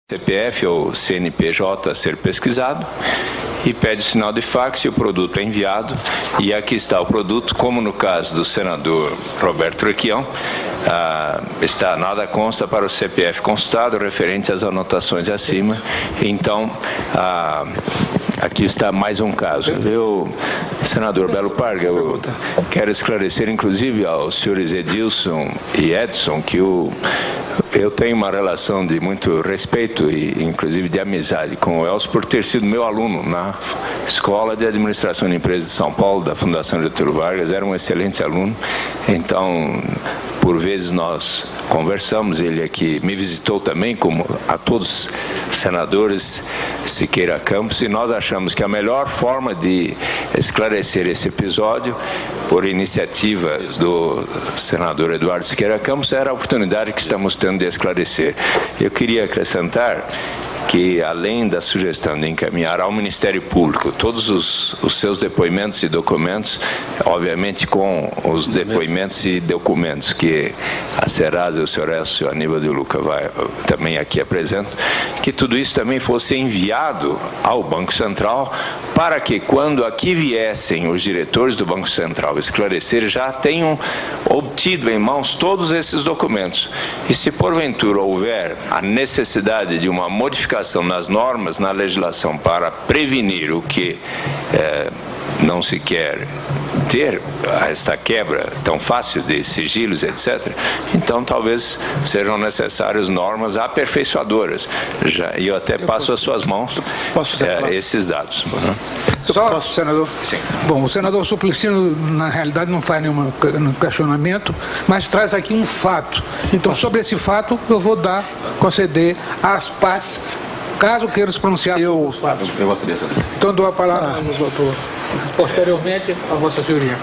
CPF ou CNPJ a ser pesquisado e pede o sinal de fax e o produto é enviado e aqui está o produto, como no caso do senador Roberto Requião, nada consta para o CPF consultado referente às anotações acima, então aqui está mais um caso. Eu, senador Belo Parga, eu quero esclarecer inclusive aos senhores Edilson e Edson que eu tenho uma relação de muito respeito e inclusive de amizade com o Elcio por ter sido meu aluno na Escola de Administração de Empresas de São Paulo, da Fundação Getúlio Vargas, era um excelente aluno, então por vezes nós conversamos, ele aqui me visitou também, como a todos os senadores Siqueira Campos, e nós achamos que a melhor forma de esclarecer esse episódio, por iniciativa do senador Eduardo Siqueira Campos, era a oportunidade que estamos tendo de esclarecer. Eu queria acrescentar que, além da sugestão de encaminhar ao Ministério Público todos os seus depoimentos e documentos, obviamente com os depoimentos e documentos que a Serasa, o senhor Elcio e o Aníbal de Luca também aqui apresentam, que tudo isso também fosse enviado ao Banco Central para que, quando aqui viessem os diretores do Banco Central esclarecer, já tenham obtido em mãos todos esses documentos. E se porventura houver a necessidade de uma modificação nas normas, na legislação, para prevenir o que não se quer ter, esta quebra tão fácil de sigilos, etc., então talvez sejam necessárias normas aperfeiçoadoras. E eu até passo às suas mãos esses dados. Posso, senador? Sim. Bom, o senador Suplicyno, na realidade, não faz nenhum questionamento, mas traz aqui um fato. Então, sobre esse fato, eu vou conceder às partes, caso queiram se pronunciar sobre os fatos. Eu gostaria de saber. Então, dou a palavra ao doutor. Posteriormente, a Vossa Senhoria.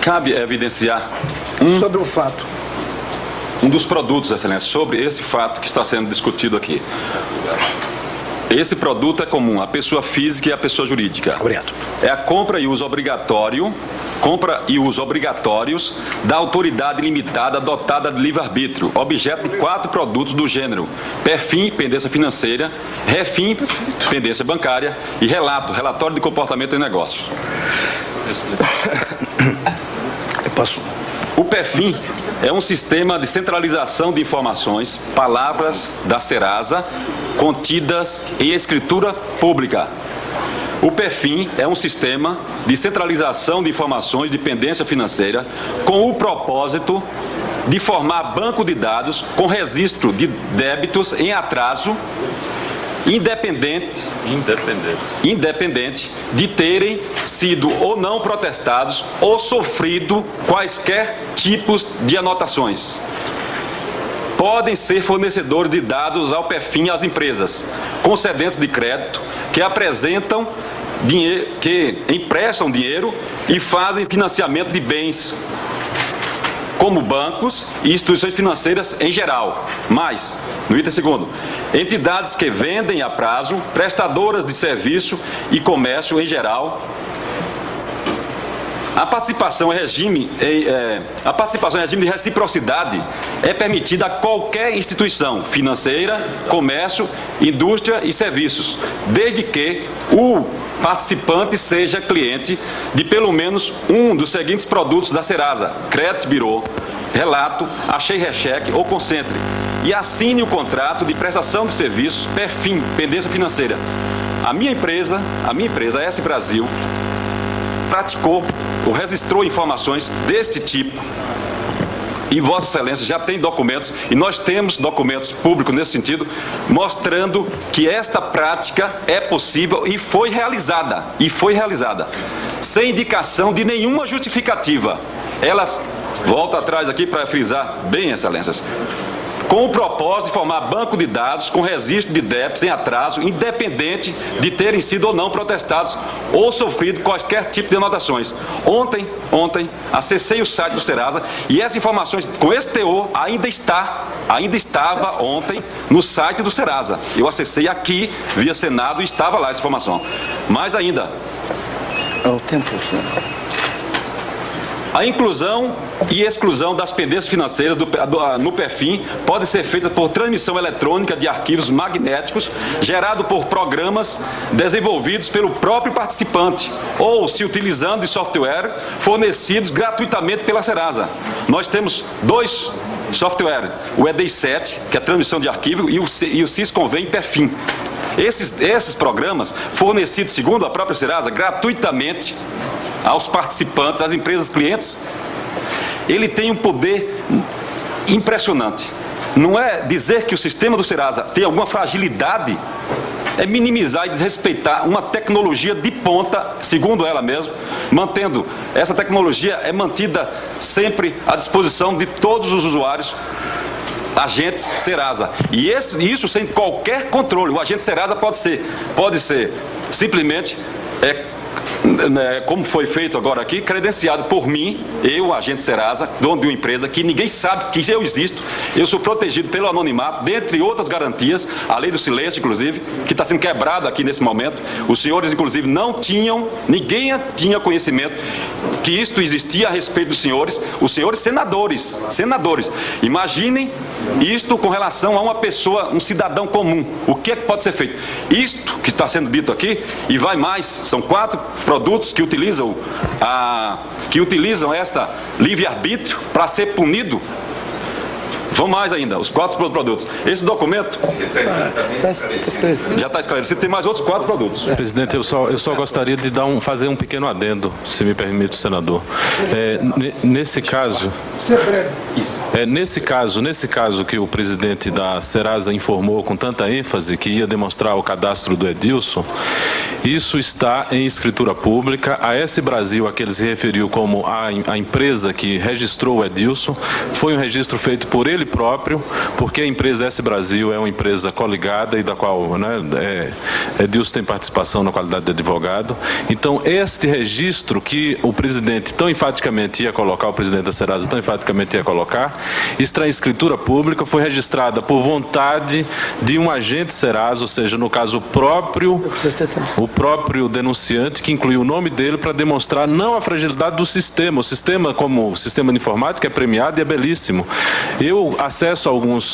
Cabe evidenciar sobre o fato. Um dos produtos, Excelência, sobre esse fato que está sendo discutido aqui. Esse produto é comum à pessoa física e à pessoa jurídica. Obrigado. É a compra e uso obrigatórios da autoridade limitada dotada de livre-arbítrio, objeto de 4 produtos do gênero: PERFIM, pendência financeira; REFIM, pendência bancária; e relatório de comportamento de negócios. O PERFIM é um sistema de centralização de informações, palavras da Serasa, contidas em escritura pública. O PERFIM é um sistema de centralização de informações de pendência financeira com o propósito de formar banco de dados com registro de débitos em atraso independente de terem sido ou não protestados ou sofrido quaisquer tipos de anotações. Podem ser fornecedores de dados ao PERFIM as empresas concedentes de crédito que apresentam dinheiro, que emprestam dinheiro e fazem financiamento de bens, como bancos e instituições financeiras em geral. Mas, no item 2º, entidades que vendem a prazo, prestadoras de serviço e comércio em geral. A participação em regime de reciprocidade é permitida a qualquer instituição financeira, comércio, indústria e serviços, desde que o participante seja cliente de pelo menos um dos seguintes produtos da Serasa: Crédito Birô, Relato, Achei Recheque ou Concentre, e assine o contrato de prestação de serviços PERFIM, pendência financeira. A minha empresa, a S Brasil, praticou ou registrou informações deste tipo, e Vossa Excelência já tem documentos, e nós temos documentos públicos nesse sentido, mostrando que esta prática é possível e foi realizada, sem indicação de nenhuma justificativa. Elas, volto atrás aqui para frisar bem, Excelências, com o propósito de formar banco de dados com registro de débitos em atraso, independente de terem sido ou não protestados ou sofrido quaisquer tipo de anotações. Ontem, acessei o site do Serasa e essas informações com esse teor ainda estava ontem no site do Serasa. Eu acessei aqui via Senado e estava lá essa informação. Mais ainda. O tempo. A inclusão e exclusão das pendências financeiras no PEFIM pode ser feita por transmissão eletrônica de arquivos magnéticos gerado por programas desenvolvidos pelo próprio participante ou se utilizando de software fornecidos gratuitamente pela Serasa. Nós temos dois softwares, o EDI7, que é a transmissão de arquivo, e o Sysconvém PEFIM. Esses programas, fornecidos, segundo a própria Serasa, gratuitamente aos participantes, às empresas clientes, ele tem um poder impressionante. Não é dizer que o sistema do Serasa tem alguma fragilidade, é minimizar e desrespeitar uma tecnologia de ponta, segundo ela mesma, mantendo, essa tecnologia é mantida sempre à disposição de todos os usuários, agentes Serasa. E isso sem qualquer controle. O agente Serasa pode ser simplesmente, como foi feito agora aqui, credenciado por mim, eu, agente Serasa, dono de uma empresa que ninguém sabe que eu existo, eu sou protegido pelo anonimato, dentre outras garantias, a lei do silêncio, inclusive, que está sendo quebrada aqui nesse momento. Os senhores, inclusive, ninguém tinha conhecimento que isto existia a respeito dos senhores, os senhores senadores. Imaginem isto com relação a uma pessoa, um cidadão comum. O que é que pode ser feito? Isto que está sendo dito aqui, e vai mais, são 4 produtos que utilizam esta livre-arbítrio para ser punido. Vão mais ainda, os 4 produtos. Esse documento já está esclarecido. Tem mais outros 4 produtos. Presidente, eu só gostaria de fazer um pequeno adendo, se me permite, senador. Nesse caso que o presidente da Serasa informou com tanta ênfase que ia demonstrar o cadastro do Edilson, isso está em escritura pública. A S Brasil, a que ele se referiu como a empresa que registrou o Edilson, foi um registro feito por ele próprio, porque a empresa S Brasil é uma empresa coligada e da qual Edilson tem participação na qualidade de advogado. Então, este registro que o presidente tão enfaticamente ia colocar, o presidente da Serasa tão enfaticamente ia colocar, está em escritura pública, foi registrada por vontade de um agente Serasa, ou seja, no caso o próprio denunciante, que incluiu o nome dele para demonstrar não a fragilidade do sistema. O sistema, como o sistema de informática, é premiado e é belíssimo. Eu acesso alguns